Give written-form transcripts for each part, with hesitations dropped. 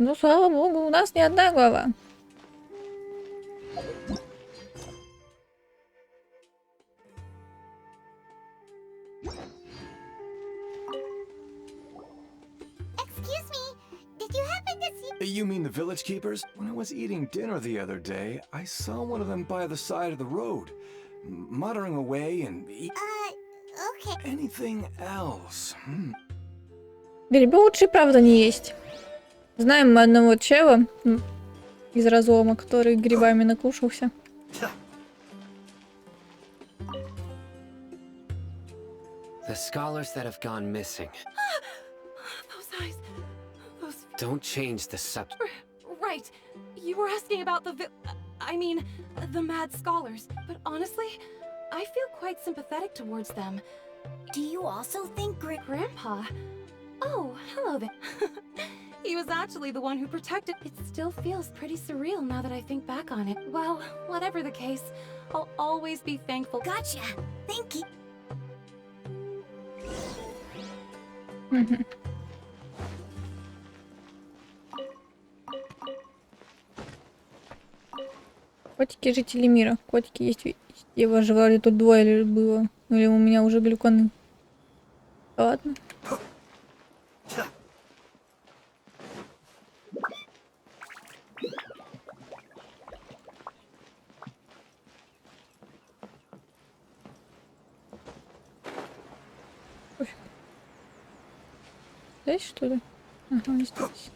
Ну, слава богу, у нас не одна глава. You mean the village keepers? When I was eating dinner the other day, I saw one of them by the side of the road, muttering away and Okay. anything else. Грибы лучше, правда, не есть. Знаем мы одного чела из разлома, который грибами накушался. The scholars that have gone missing. Those eyes. Those... Don't change the subject. Right. You were asking about the the mad scholars. But honestly, I feel quite sympathetic towards them. Do you also think Grandpa? Oh, hello there. He was actually the one who protected. It still feels pretty surreal now that I think back on it. Well, whatever the case, I'll always be thankful. Gotcha. Thank you. Котики жители мира. Котики есть везде. Выживали тут двое или было. Или у меня уже глюканы. Ладно. Здесь, что ли? Ага, здесь.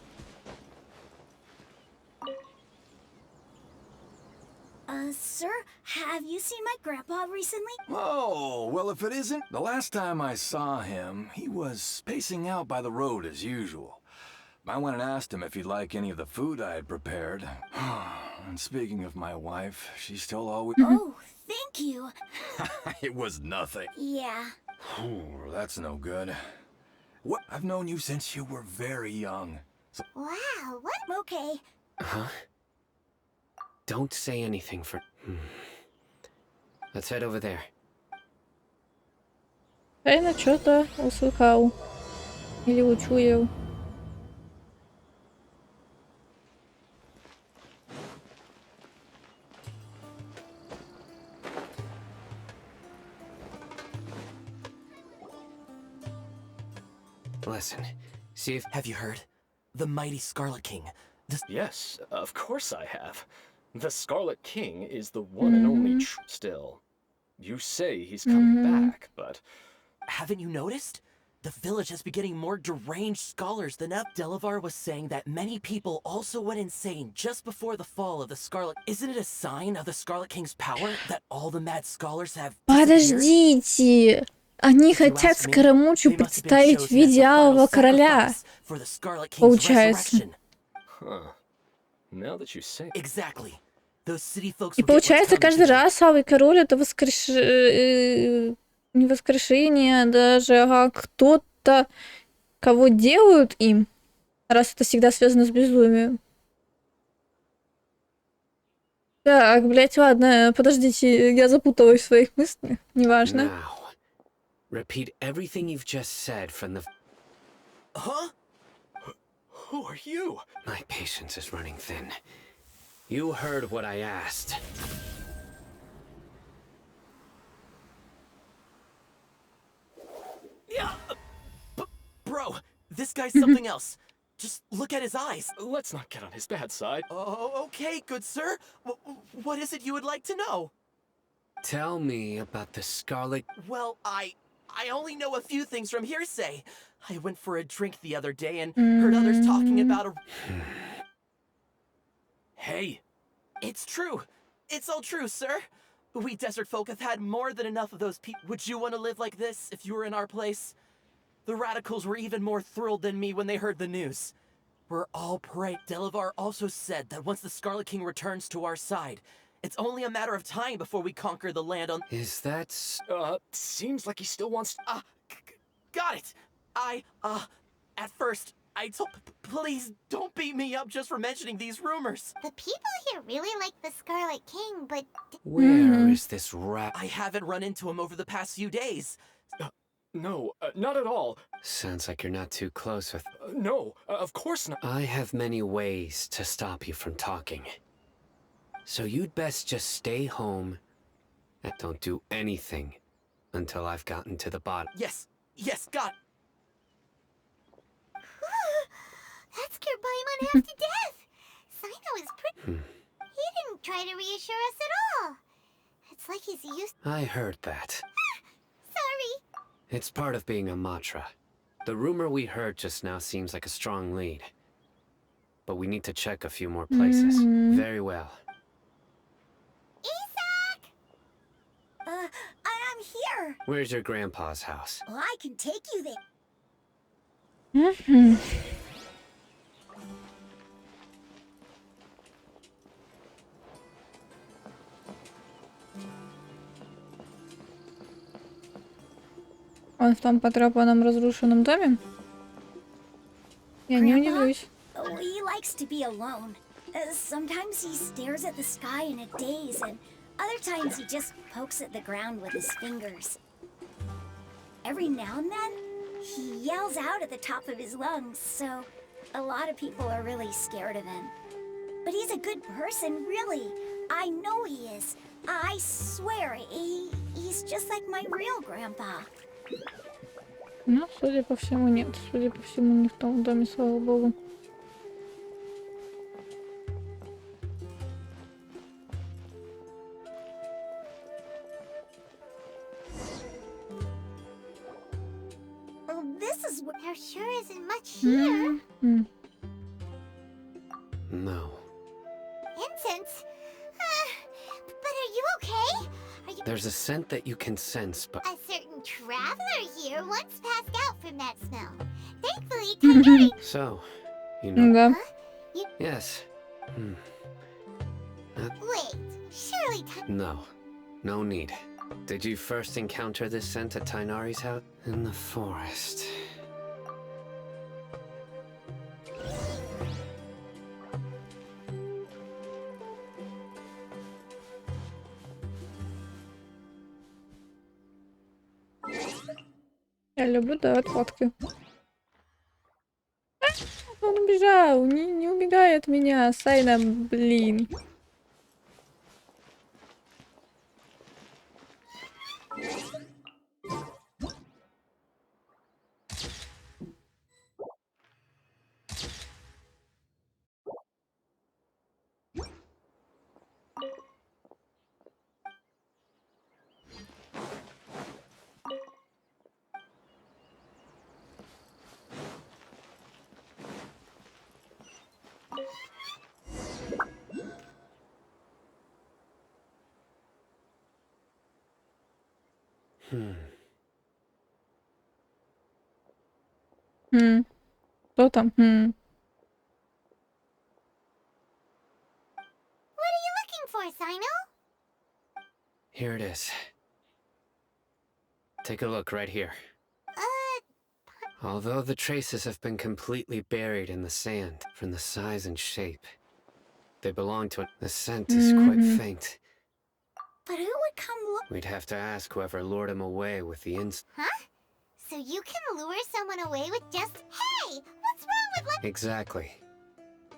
Sir, have you seen my grandpa recently? Oh, well, if it isn't, the last time I saw him, he was spacing out by the road as usual. I went and asked him if he'd like any of the food I had prepared. And speaking of my wife, she still always... Oh, thank you. It was nothing. Yeah. Ooh, that's no good. What? I've known you since you were very young. So Wow, what? Okay. Huh? Don't say anything for... Let's head over there. Правильно, что-то услыхал. Или учуял. Listen, see if... Have you heard? The mighty Scarlet King. Yes, of course I have. The Scarlet King is the one and only still. You say he's coming back, but... Haven't you noticed? The village has been getting more deranged scholars than ever. Delavar was saying that many people also went insane just before the fall of the Scarlet... Isn't it a sign of the Scarlet King's power that all the mad scholars have disappeared? Подождите! Они хотят Скоромучу представить в виде Алого Короля. Получается. Exactly. Those city folks И получается, каждый раз Алый Король это не воскрешение, даже кто-то, кого делают им, раз это всегда связано с безумием. Так, блять, ладно, подождите, я запуталась в своих мыслях, неважно. Now, repeat everything you've just said from the... Huh? Who are you? My patience is running thin. You heard what I asked. Yeah. Bro, this guy's something else. Just look at his eyes. Let's not get on his bad side. Oh, okay, good sir. What is it you would like to know? Tell me about the Scarlet... Well, I only know a few things from hearsay. I went for a drink the other day and heard others talking about a... Hey! It's true. It's all true, sir. We desert folk have had more than enough of those people. Would you want to live like this if you were in our place? The radicals were even more thrilled than me when they heard the news. We're all prey. Delavar also said that once the Scarlet King returns to our side, it's only a matter of time before we conquer the land on... Is that... Seems like he still wants... Got it! At first, I told... Please, don't beat me up just for mentioning these rumors. The people here really like the Scarlet King, but... Where is this rat? I haven't run into him over the past few days. No, not at all. Sounds like you're not too close with... No, of course not. I have many ways to stop you from talking. So you'd best just stay home and don't do anything until I've gotten to the bottom. Yes, got it. That scared Paimon half to death. Sino is pretty. He didn't try to reassure us at all. It's like he's used. I heard that. Sorry. It's part of being a Matra. The rumor we heard just now seems like a strong lead. But we need to check a few more places. Very well. Isak! I'm here. Where's your grandpa's house? Well, I can take you there. Он в том потрепанном разрушенном доме? Я не удивлюсь. Oh, he likes to be alone. Sometimes he stares at the sky in a daze, and other times he just pokes at the ground with his fingers. Every now and then, he yells out at the top of his lungs, so a lot of people are really scared of him. But he's a good person, really. I know he is. I swear, he's just like my real grandpa. Ну, судя по всему, нет. Судя по всему, не в том доме, слава богу. Oh, this is where there sure isn't much here. No. Incense? But are you okay? Are you... There's a scent that you can sense, but... A certain traveler here once passed out from that smell. Thankfully, Taverny... So, you know... Да. Yes. Wait, surely No. No need. Did you first encounter this scent at Tainari's house? In the forest. Я люблю, да, отходки. Он убежал. Не убегай от меня, Сайна, блин. Кто там? What are you looking for, Sino? Here it is. Take a look right here. Although the traces have been completely buried in the sand from the size and shape, they belong to it. The scent is quite faint. But who would come look? We'd have to ask whoever lured him away with the Huh? So you can lure someone away with just, hey, what's wrong with like... Exactly.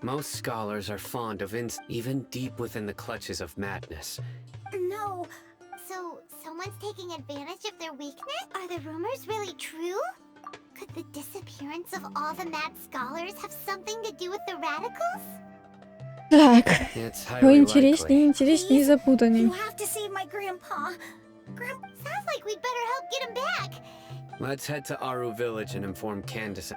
Most scholars are fond of even deep within the clutches of madness. No. So someone's taking advantage of their weakness? Are the rumors really true? Could the disappearance of all the mad scholars have something to do with the radicals? Так. It's Ой, highly интереснее, likely. интереснее и запутаннее. You have to save my grandpa. Sounds like we'd better help get him back. Let's head to Aru village and inform Candace.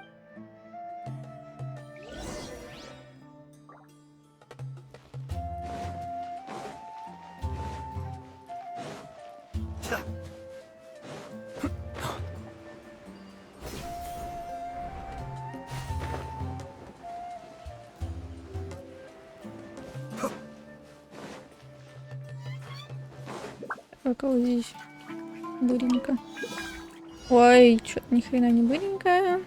Как вот здесь буренько. Ой, чё-то ни хрена не буренько.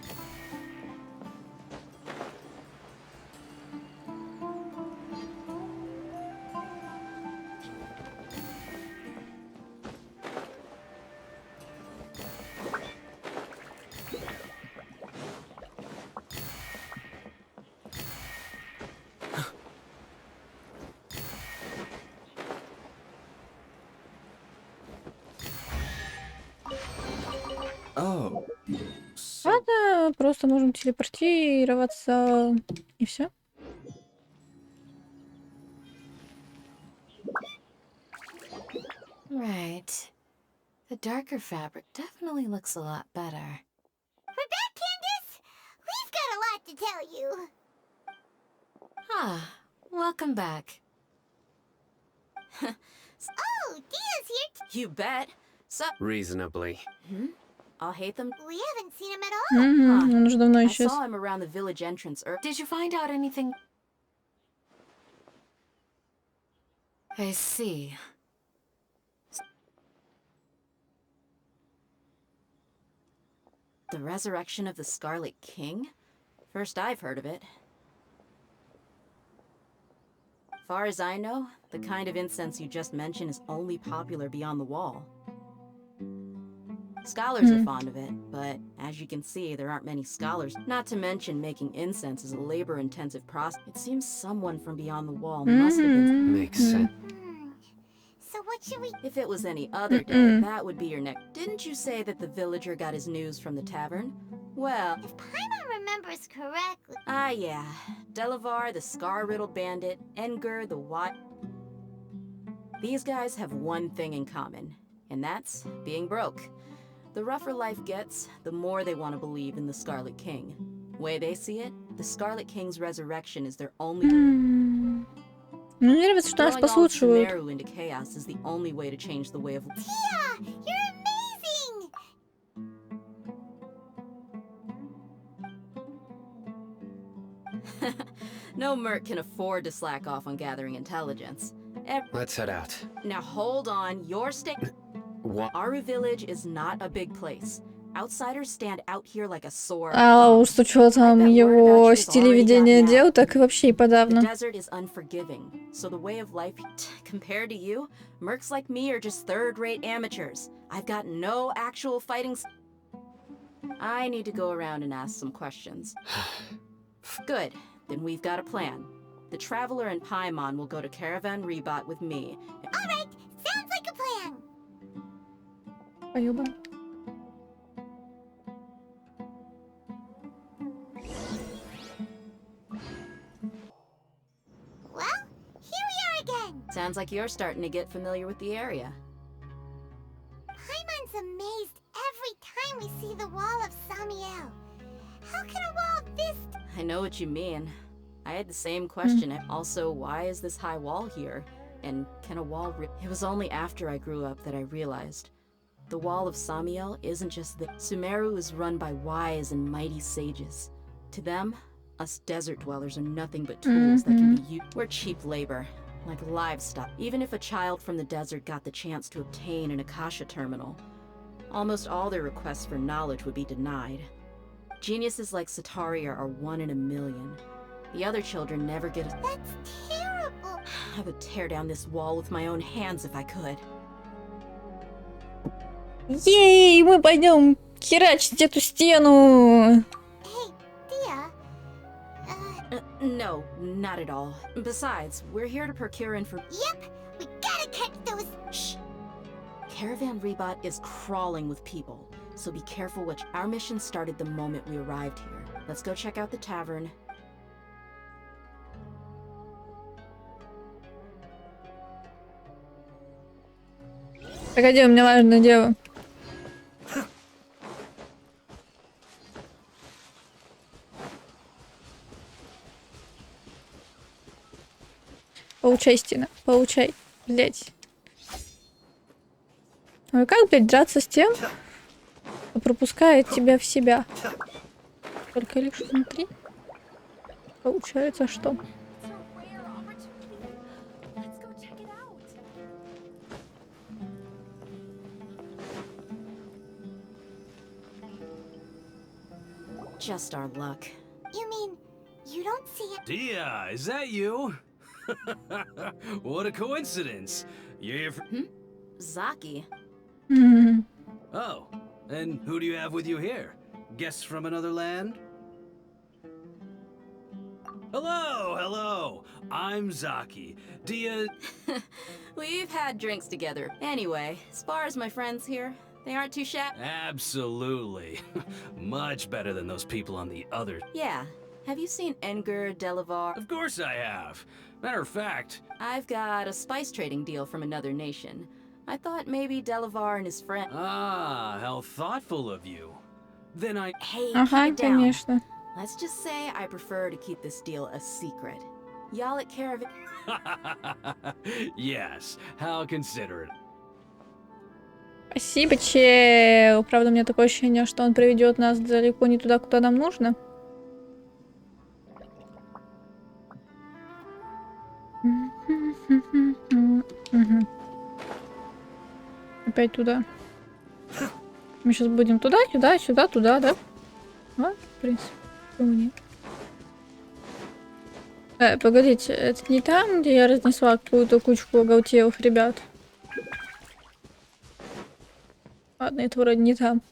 Oh. Ладно, просто можем телепортироваться и все. Right. The darker fabric definitely looks a lot better. We're back, Candace! We've got a lot to tell you. Ah, welcome back. Oh, Dia's here. You bet. So, Reasonably. I'll hate them. We haven't seen him at all. Он уже давно I исчез. saw him around the village entrance. Did you find out anything? I see. The resurrection of the Scarlet King? First I've heard of it. Far as I know, the kind of incense you just mentioned is only popular beyond the wall. Scholars are fond of it, but as you can see, there aren't many scholars. Not to mention making incense is a labor-intensive process. It seems someone from beyond the wall must have been... Makes sense. So what should we... If it was any other day, that would be your next... Didn't you say that the villager got his news from the tavern? Well... If Paimon remembers correctly... Ah, yeah. Delavar, the scar-riddled bandit, Enger, the These guys have one thing in common, and that's being broke. The rougher life gets, the more they want to believe in the Scarlet King. Way they see it, the Scarlet King's resurrection is their only... Мне нравится, что нас Throwing all of послушивают. Sumero into chaos is the only way to change the way of... Tia! You're amazing! No merc can afford to slack off on gathering intelligence. Let's head out. Now hold on, you're What? Aru village is not a big place. Outsiders stand out here like a sore А thumb. уж с учетом его стиля ведения дел, так и вообще и The подавно. desert is unforgiving, so the way of life, compared to you, mercs like me are just third-rate amateurs. I've got no actual fighting. I need to go around and ask some questions. Good, then we've got a plan. The Traveler and Paimon will go to Caravan Rebot with me. Alright, sounds like a plan. Поёбан. Well, here we are again. Sounds like you're starting to get familiar with the area. Paimon's amazed every time we see the wall of Samiel. How can a wall this... I know what you mean. I had the same question. Also, why is this high wall here? And can a wall It was only after I grew up that I realized. The wall of Samiel isn't just that. Sumero is run by wise and mighty sages. To them, us desert dwellers are nothing but tools that can be used. We're cheap labor, like livestock. Even if a child from the desert got the chance to obtain an Akasha terminal, almost all their requests for knowledge would be denied. Geniuses like Sataria are one in a million. The other children never get a... That's terrible. I would tear down this wall with my own hands if I could. Ей, мы пойдем херачить эту стену. Hey, Tia. No, not at all. Besides, we're here to procure Yep, we gotta catch those... Shh! Caravan Rebot is crawling with people, so be careful which... Our mission started the moment we arrived here. Let's go check out the tavern. Погоди, у меня важное дело. Получай, стена, получай, блять. Ой, как, блядь, драться с тем, кто пропускает тебя в себя? Только лишь внутри. Получается, что? Just our luck. You mean, you don't see it? Dia, is that you? What a coincidence. You're here for... Zaki. Oh, and who do you have with you here? Guests from another land? Hello, hello. I'm Zaki. Dia... We've had drinks together. Anyway, as far as my friends here, They aren't too shabby. Absolutely. Much better than those people on the other. Yeah. Have you seen Edgar, Delavar? Of course I have. Matter of fact, I've got a spice trading deal from another nation. I thought maybe Delavar and his friend. how thoughtful of you. Then I... Hey, Ага, keep it down. конечно. Let's just say I prefer to keep this deal a secret. Y'all at care of it. Yes, how considerate. Спасибо, чел. Правда, у меня такое ощущение, что он приведет нас далеко не туда, куда нам нужно. Мгм. Опять туда. Мы сейчас будем туда, сюда, сюда, туда, да? А, в принципе, почему нет? Погодите, это не там, где я разнесла какую-то кучку оголтелых ребят? Ладно, это вроде не там.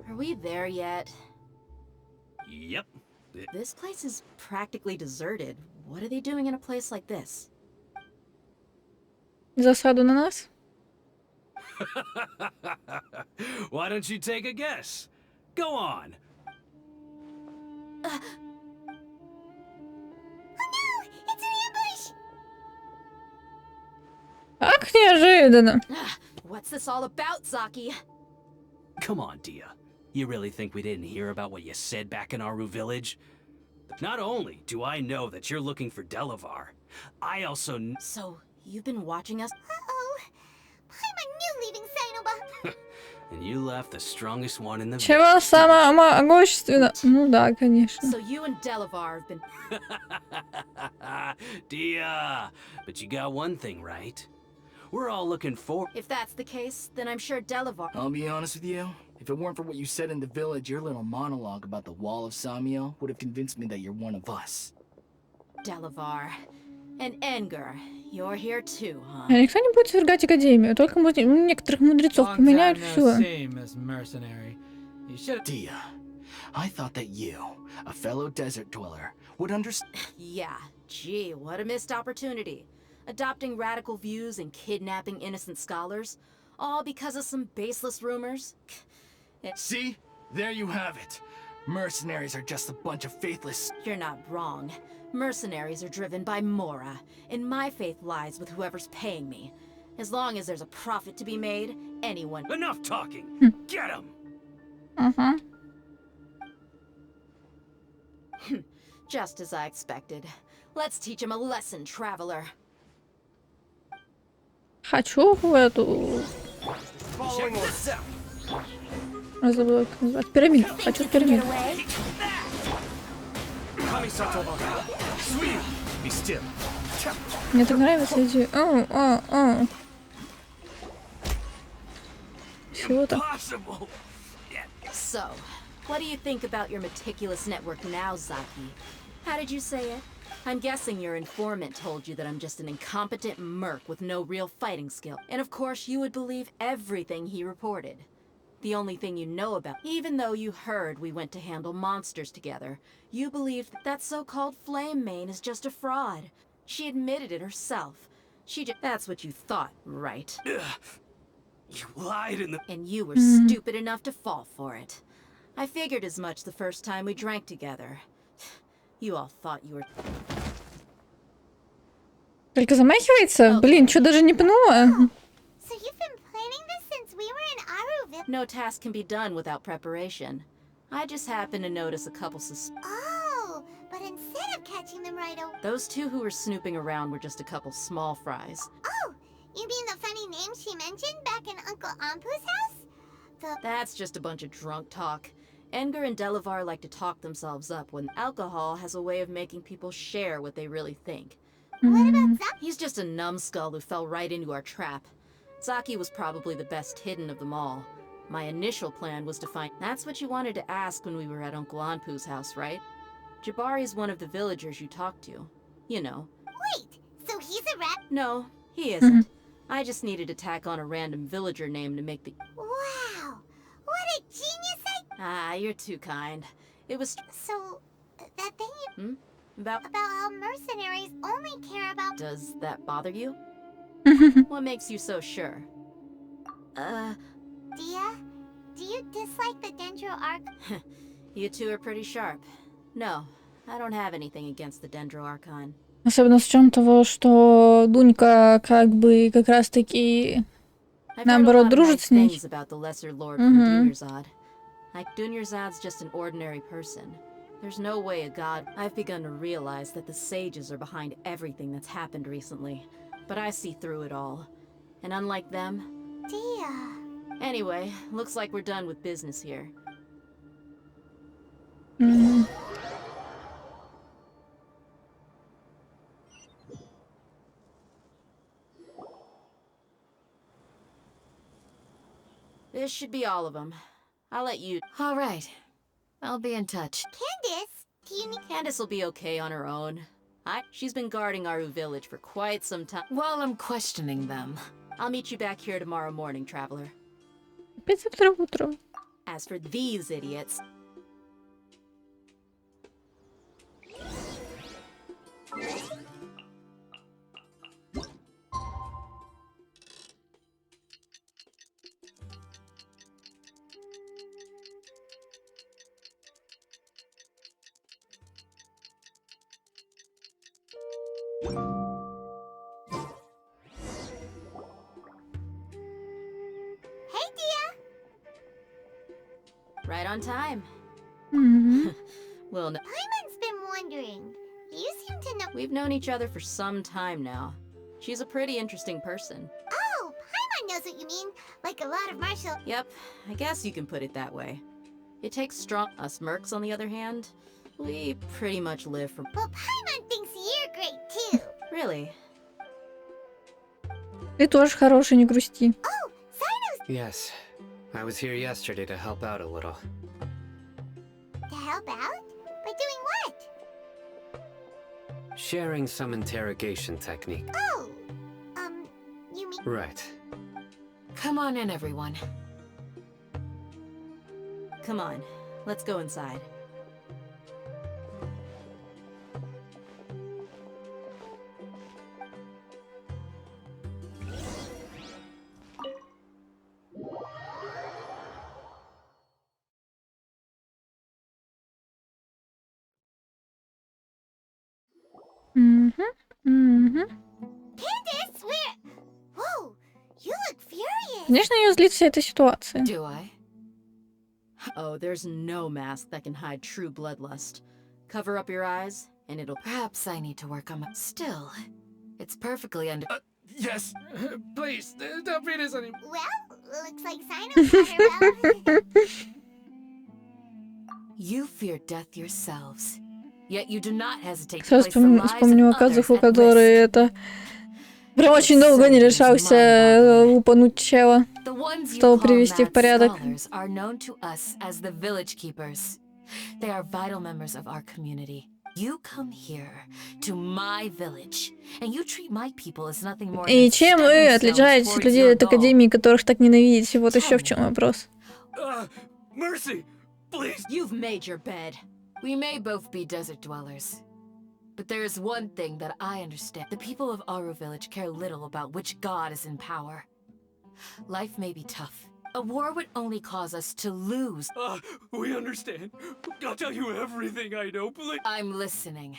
Are we there yet? Yep. This place is practically deserted. What are they doing in a place like this? Засаду на нас? Why don't you take a guess? Go on. Oh no! It's an ambush! Как неожиданно. What's this all about, Zaki? Come on, Dia. You really think we didn't hear about what you said back in Aru village? Not only do I know that you're looking for Delavar, I also So, you've been watching us? Uh-oh. I'm a new leaving Sainoba. and you left the strongest one in the Чего самое могущественно? Ну да, конечно. So you and Delavar have been... Dia, but you got one thing right. We're all looking for... If that's the case, then I'm sure Delavar... I'll be honest with you. If it weren't for what you said in the village, your little monologue about the wall of Samiel would have convinced me that you're one of us. Delavar. And Edgar. You're here too, huh? Никто не будет свергать Академию, только некоторых мудрецов поменяют все. Dia, I thought that you, a fellow desert dweller, would understand. Yeah, gee, what a missed opportunity. Adopting radical views and kidnapping innocent scholars, all because of some baseless rumors. See? There you have it. Mercenaries are just a bunch of faithless... You're not wrong. Mercenaries are driven by Mora, and my faith lies with whoever's paying me. As long as there's a profit to be made, anyone... Enough talking! Get him! Ага. Just as I expected. Let's teach him a lesson, traveler. Хочу в эту... Забыла, как называется. Пирамид. Хочу в пирамид. Мне так нравится эти... Всего-то. So, what do you think about your meticulous network now, Zaki? How did you say it? I'm guessing your informant told you that I'm just an incompetent merc with no real fighting skill. And of course, you would believe everything he reported. The only thing you know about, even though you heard we went to handle monsters together, you believed that so-called Flame Mane is just a fraud. She admitted it herself. That's what you thought, right? You lied in the... And you were stupid enough to fall for it. I figured as much the first time we drank together. You all thought you were... Только замахивается? Блин, что даже не пнула? So you've been planning this since we were in Aruville? No task can be done without preparation. I just happened to notice a couple Oh, but instead of catching them right away... Those two who were snooping around were just a couple small fries. Oh, you mean the funny name she mentioned back in Uncle Ampu's house? That's just a bunch of drunk talk. Edgar and Delavar like to talk themselves up when alcohol has a way of making people share what they really think. What about Zaki? He's just a numbskull who fell right into our trap. Zaki was probably the best hidden of them all. My initial plan was to find... That's what you wanted to ask when we were at Uncle Anpu's house, right? Jabari's one of the villagers you talked to. You know. Wait, so he's a rat? No, he isn't. I just needed to tack on a random villager name to make the... Wow, what a genius Ah, you're too kind. It was... So, that thing you... About how mercenaries only care about... Does that bother you? What makes you so sure? Dia, do you dislike the Dendro arc? You two are pretty sharp. No, I don't have anything against the Dendro Archon. Особенно с учетом того, что Дунька как бы как раз-таки наоборот дружит с ней. About the lesser lord from Dunyarzad. Like Dunyarzad's just an ordinary person. There's no way a god... I've begun to realize that the sages are behind everything that's happened recently. But I see through it all. And unlike them... Dia... Anyway, looks like we're done with business here. This should be all of them. I'll let you... All right. I'll be in touch. Candace, do you need... Candace will be okay on her own. She's been guarding Aru village for quite some time. While I'm questioning them. I'll meet you back here tomorrow morning, traveler. Опять завтра утром. As for these idiots... Hey, Dia! Right on time. Well, no. Paimon's been wondering. You seem to know... We've known each other for some time now. She's a pretty interesting person. Oh, Paimon knows what you mean. Like a lot of martial... Yep, I guess you can put it that way. It takes strong... Us mercs, on the other hand, we pretty much live for... Well, Paimon thinks you're great, too. Really? Ты тоже хороший, не грусти. Oh, Cyno's... Yes. I was here yesterday to help out a little. To help out? By doing what? Sharing some interrogation technique. Oh, you mean... Right. Come on in, everyone. Come on, let's go inside. Candace, where... Whoa, you look furious. Конечно, ее злит вся эта ситуация. Do I? Oh, there's no mask that can hide true bloodlust. Cover up your eyes, and it'll... Perhaps I need to work on my... Still, it's perfectly under... Yes, please, don't beat us anymore. Well, looks like Cyno's got her well. You fear death yourselves. Yet you do not hesitate to Сейчас place the lives of вспомнила others Казуху, at который risk. это... Прям очень долго не решался лупануть чела, The ones you чтобы call привести в mad порядок. scholars are known to us as the village keepers. They are vital members of our community. You come here to my village, and you treat my people as nothing more И than чем вы stepping отличаетесь stones от towards людей your от goal. Академии, которых так ненавидите? Вот еще в чем вопрос. Mercy, please. You've made your bed. We may both be desert dwellers. But there is one thing that I understand. The people of Aru village care little about which god is in power. Life may be tough. A war would only cause us to lose. We understand. I'll tell you everything I know, please. I'm listening.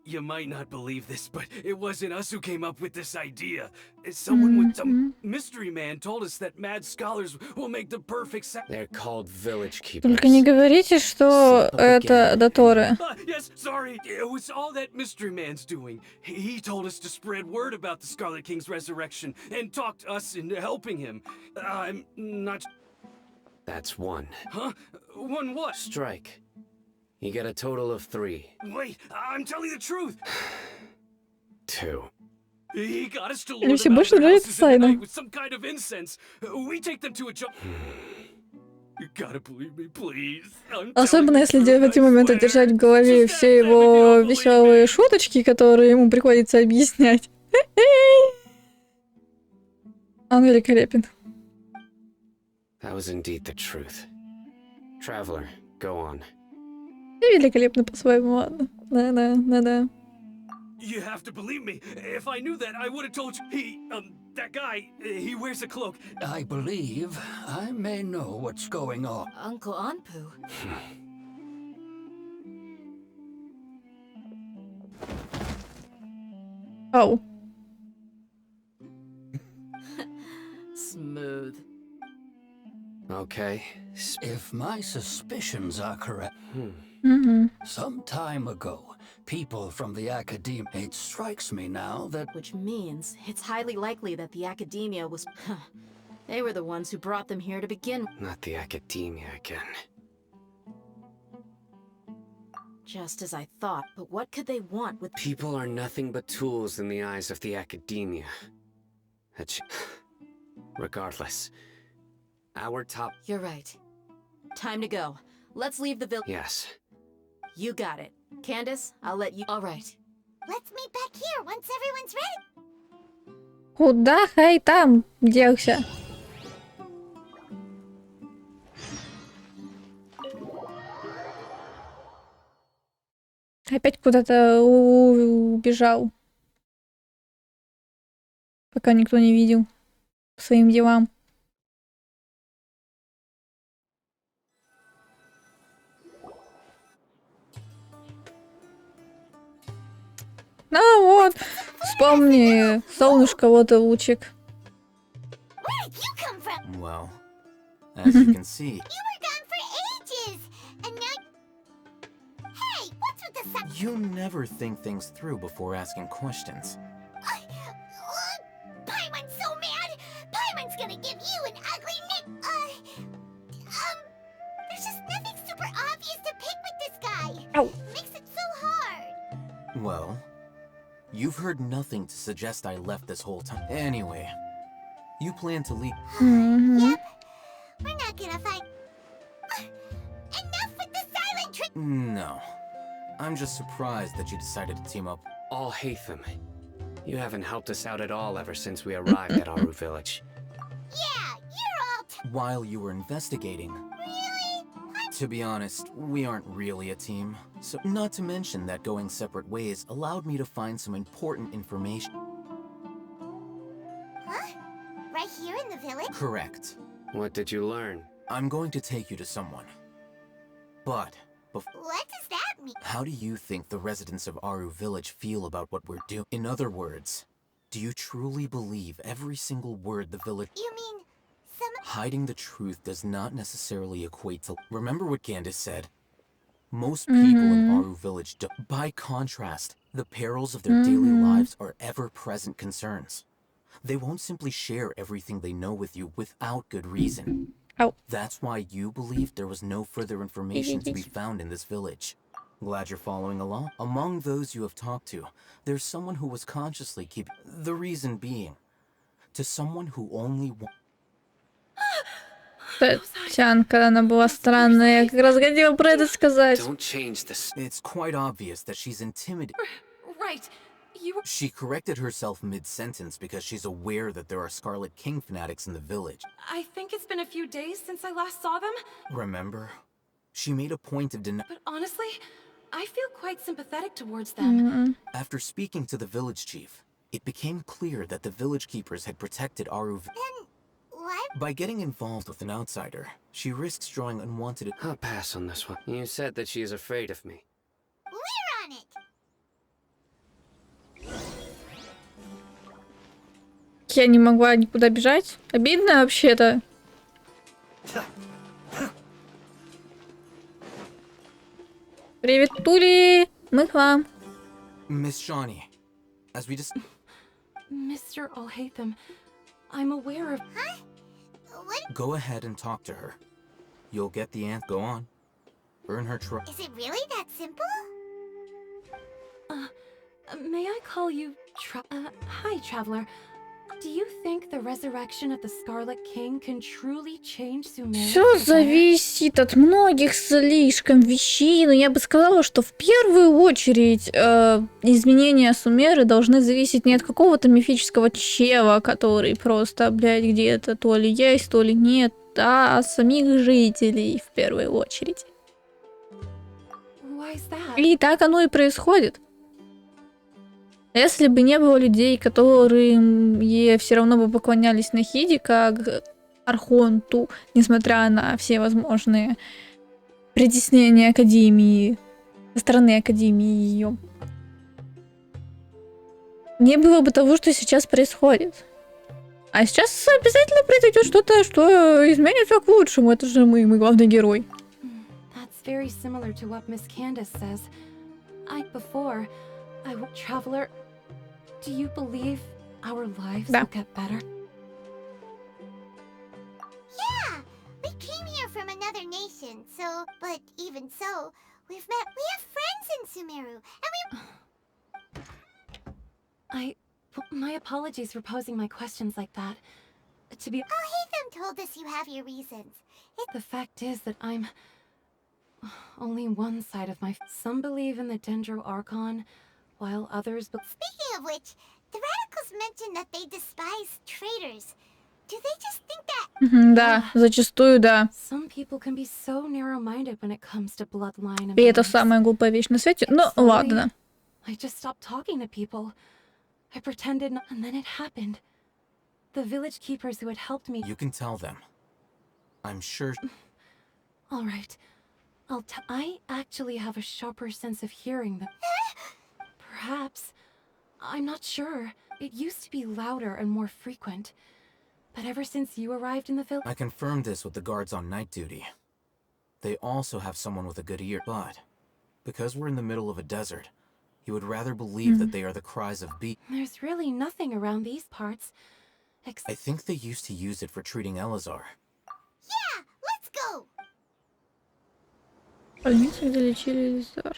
You might not believe this, but it wasn't us who came up with this idea. Someone with some mystery man told us that mad scholars will make the perfect They're called village keepers. Только не говорите, что это Доторы. Yes, sorry. It was all that mystery man's doing. He told us to spread word about the Scarlet King's resurrection and talked us into helping him. I'm not... That's one. Huh? One what? Strike. You get a total of 3. Wait, I'm telling the truth. 2. He got us to Мне lure все them out of больше their нравится houses in the Сайна. night with some kind of incense. We take them to a jump. You gotta believe me, please. I'm Особенно telling если the в truth, эти I моменты swear. держать в голове Just все ask them if его you don't believe веселые me. шуточки, которые ему приходится объяснять. Он великолепен. That was indeed the truth. Traveler, go on. И великолепно по-своему, ладно. Да-да. You have to believe me. If I knew that, I would have told you. That guy, he wears a cloak. I believe I may know what's going on. Uncle Anpu. Ау. Smooth. Okay. If my suspicions are correct, Угу. some time ago, people from the academy. It strikes me now that Which means it's highly likely that the academia was... They were the ones who brought them here to begin. Not the academia again. Just as I thought, but what could they want with... People are nothing but tools in the eyes of the academia. Regardless, our top... You're right. Time to go. Let's leave the village. Yes. You got it. Candace, I'll let you... All right. Let's meet back here once everyone's ready. Куда хай там делся? Опять куда-то убежал. Пока никто не видел. По своим делам. Ну вот, вспомни, солнышко, вот и лучик. Where did you come from? Well, as you can see, You were gone for ages, and now... Hey, what's with the sun? you never think things through before asking questions. Paimon's so mad! Paimon's gonna give you an ugly nick... There's just nothing super obvious to pick with this guy. Ow. Makes it so hard. Well, you've heard nothing to suggest I left this whole time. Anyway, you plan to leave. Yep. We're not gonna fight. Enough with the silent trick. No. I'm just surprised that you decided to team up. All Hatham. You haven't helped us out at all ever since we arrived at Aru village. Yeah, you're all... While you were investigating. Really? To be honest, we aren't really a team. So, not to mention that going separate ways allowed me to find some important information. Huh? Right here in the village? Correct. What did you learn? I'm going to take you to someone. But, What does that mean? how do you think the residents of Aru village feel about what we're doing? In other words, do you truly believe every single word the village... You mean... some... Hiding the truth does not necessarily equate to... Remember what Candace said? Most people in Aru village do... By contrast, the perils of their daily lives are ever-present concerns. They won't simply share everything they know with you without good reason. Ow. That's why you believed there was no further information to be found in this village. Glad you're following along. Among those you have talked to, there's someone who was consciously keeping... The reason being, to someone who only... Тянка, она была странная. Я как раз хотела про это сказать. Don't change this. It's quite obvious that she's intimidated. Right. You were... She corrected herself mid-sentence because she's aware that there are Scarlet King fanatics in the village. I think it's been a few days since I last saw them, Remember? She made a point of denying... but honestly, I feel quite sympathetic towards them. After speaking to the village chief, it became clear that the village keepers had protected Aru... Then... what? By getting involved with an outsider, she risks drawing unwanted... I'll pass on this one. You said that she is afraid of me. We're on it! Я не могла никуда бежать. Обидно вообще-то. Привет, Тули! Мы к вам. Miss Shawnee, as we just... Mr. Alhatham, I'm aware of... Huh? What? Go ahead and talk to her. You'll get the answer. Go on. Earn her trust. Is it really that simple? May I call you hi, traveler. Do you think the resurrection of the Scarlet King can truly change Sumera? Все зависит от многих слишком вещей, но я бы сказала, что в первую очередь изменения Сумеры должны зависеть не от какого-то мифического чела, который просто, блядь, где-то то ли есть, то ли нет, а от самих жителей в первую очередь. Why is that? И так оно и происходит. Если бы не было людей, которые все равно бы поклонялись Нахиде как Архонту, несмотря на все возможные притеснения Академии, со стороны Академии ее, не было бы того, что сейчас происходит. А сейчас обязательно произойдет что-то, что изменится к лучшему. Это же мы главный герой. That's very similar to what Miss Candace says. Before, Traveler, do you believe our lives Да. will get better? Yeah, we came here from another nation, but even so, we have friends in Sumero, and My apologies for posing my questions like that. To be Hatham told us you have your reasons. The fact is that I'm only one side of my... Some believe in the Dendro Archon, while others... Speaking of which, the radicals mentioned that they despise traitors. Do they just think that... Да, зачастую да. Some people can be so narrow-minded when it comes to bloodline and И это beliefs. самая глупая вещь на свете. Ну, Slowly, ладно. I just stopped talking to people. I pretended not, and then it happened. The village keepers who had helped me... You can tell them. I'm sure... All right. I actually have a sharper sense of hearing than... Perhaps. I'm not sure. It used to be louder and more frequent. But ever since you arrived in the village... I confirmed this with the guards on night duty. They also have someone with a good ear, but because we're in the middle of a desert, you would rather believe that they are the cries of beasts. There's really nothing around these parts. I think they used to use it for treating Elazar. Yeah, let's go! Больница, где лечили Элизар.